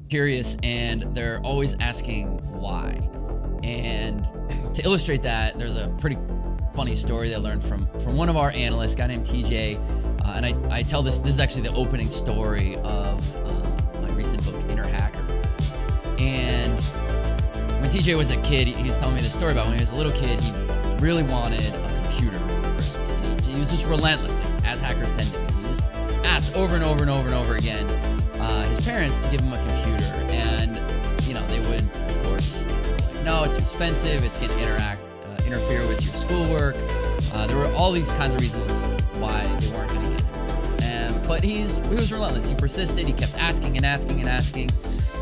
curious, and they're always asking why. And to illustrate that, there's a pretty funny story that I learned from one of our analysts, a guy named TJ. And I tell this is actually the opening story of my recent book, Inner Hacker. And when TJ was a kid, he was telling me this story about when he was a little kid, he really wanted a computer for Christmas. And he was just relentless, like, as hackers tend to be. He just asked over and over and over and over again his parents to give him a computer. And, they would, of course, no, it's too expensive, it's going to interfere with your schoolwork. There were all these kinds of reasons why they weren't going to get him. But he was relentless. He persisted. He kept asking and asking and asking.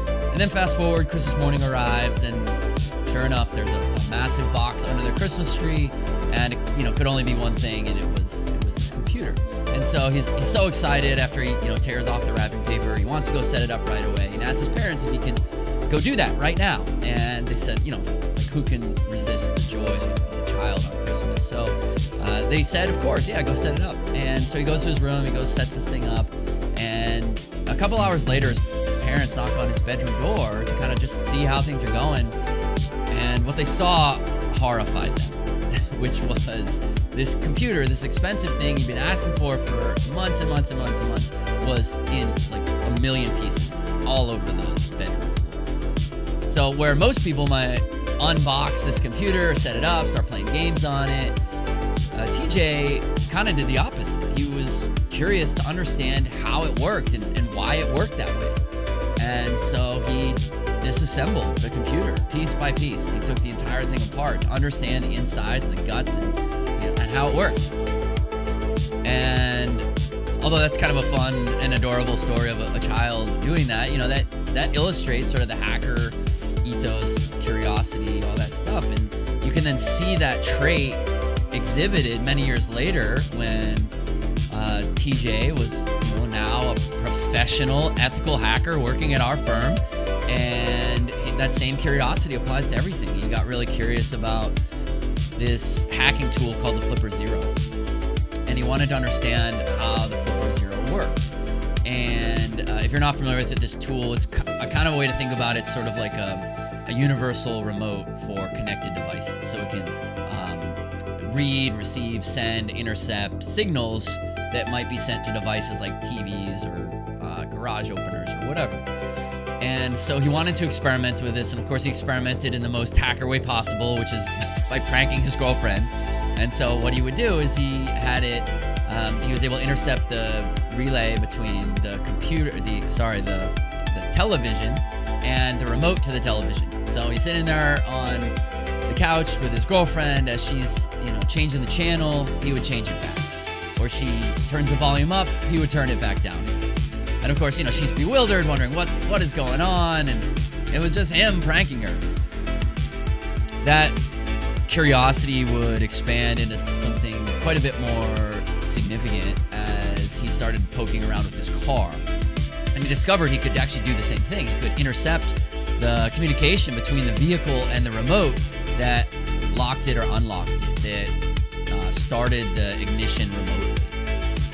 And then fast forward, Christmas morning arrives, and sure enough, there's a massive box under the Christmas tree, and it could only be one thing, and it was this computer. And so he's so excited after he tears off the wrapping paper. He wants to go set it up right away, and asks his parents if he can go do that right now. And they said, who can resist the joy of a child on Christmas? So they said, of course, yeah, go set it up. And so he goes to his room, he goes, sets this thing up, and a couple hours later, his parents knock on his bedroom door to kind of just see how things are going. And what they saw horrified them, which was this computer, this expensive thing he'd been asking for months and months and months and months, was in like a million pieces all over the bedroom floor. So where most people might unbox this computer, set it up, start playing games on it, TJ kind of did the opposite. He was curious to understand how it worked and why it worked that way. And so he disassembled the computer piece by piece. He took the entire thing apart to understand the insides and the guts and how it worked. And although that's kind of a fun and adorable story of a child doing that, that illustrates sort of the hacker ethos, curiosity, all that stuff. And you can then see that trait exhibited many years later when TJ was now a professional ethical hacker working at our firm, and that same curiosity applies to everything. He got really curious about this hacking tool called the Flipper Zero, and he wanted to understand how the Flipper Zero worked. And if you're not familiar with it, this tool, it's a kind of a way to think about it, sort of like a universal remote for connected devices. So it can read, receive, send, intercept signals that might be sent to devices like TVs or garage openers or whatever. And so he wanted to experiment with this, and of course he experimented in the most hacker way possible, which is by pranking his girlfriend. And so what he would do is he had it, he was able to intercept the relay between the television and the remote to the television. So he's sitting there on the couch with his girlfriend. As she's changing the channel, he would change it back. Or she turns the volume up, he would turn it back down. And of course, she's bewildered, wondering what is going on, and it was just him pranking her. That curiosity would expand into something quite a bit more significant as he started poking around with his car. And he discovered he could actually do the same thing. He could intercept the communication between the vehicle and the remote that locked it or unlocked it, that started the ignition remotely.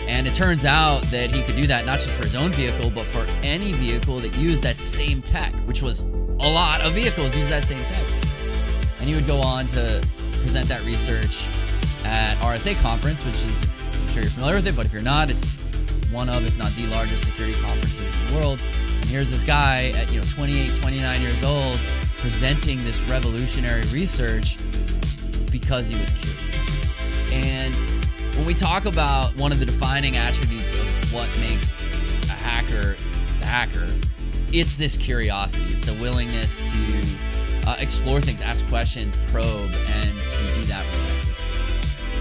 And it turns out that he could do that not just for his own vehicle, but for any vehicle that used that same tech, which was a lot of vehicles use that same tech. And he would go on to present that research at RSA conference, which is, I'm sure you're familiar with it, but if you're not, it's one of, if not the largest security conferences in the world. And here's this guy at 28, 29 years old presenting this revolutionary research because he was curious. And when we talk about one of the defining attributes of what makes a hacker the hacker, it's this curiosity. It's the willingness to explore things, ask questions, probe, and to do that relentlessly.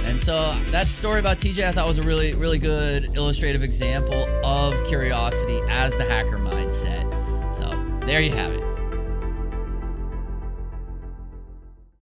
And so that story about TJ I thought was a really, really good illustrative example of curiosity as the hacker mindset. So there you have it.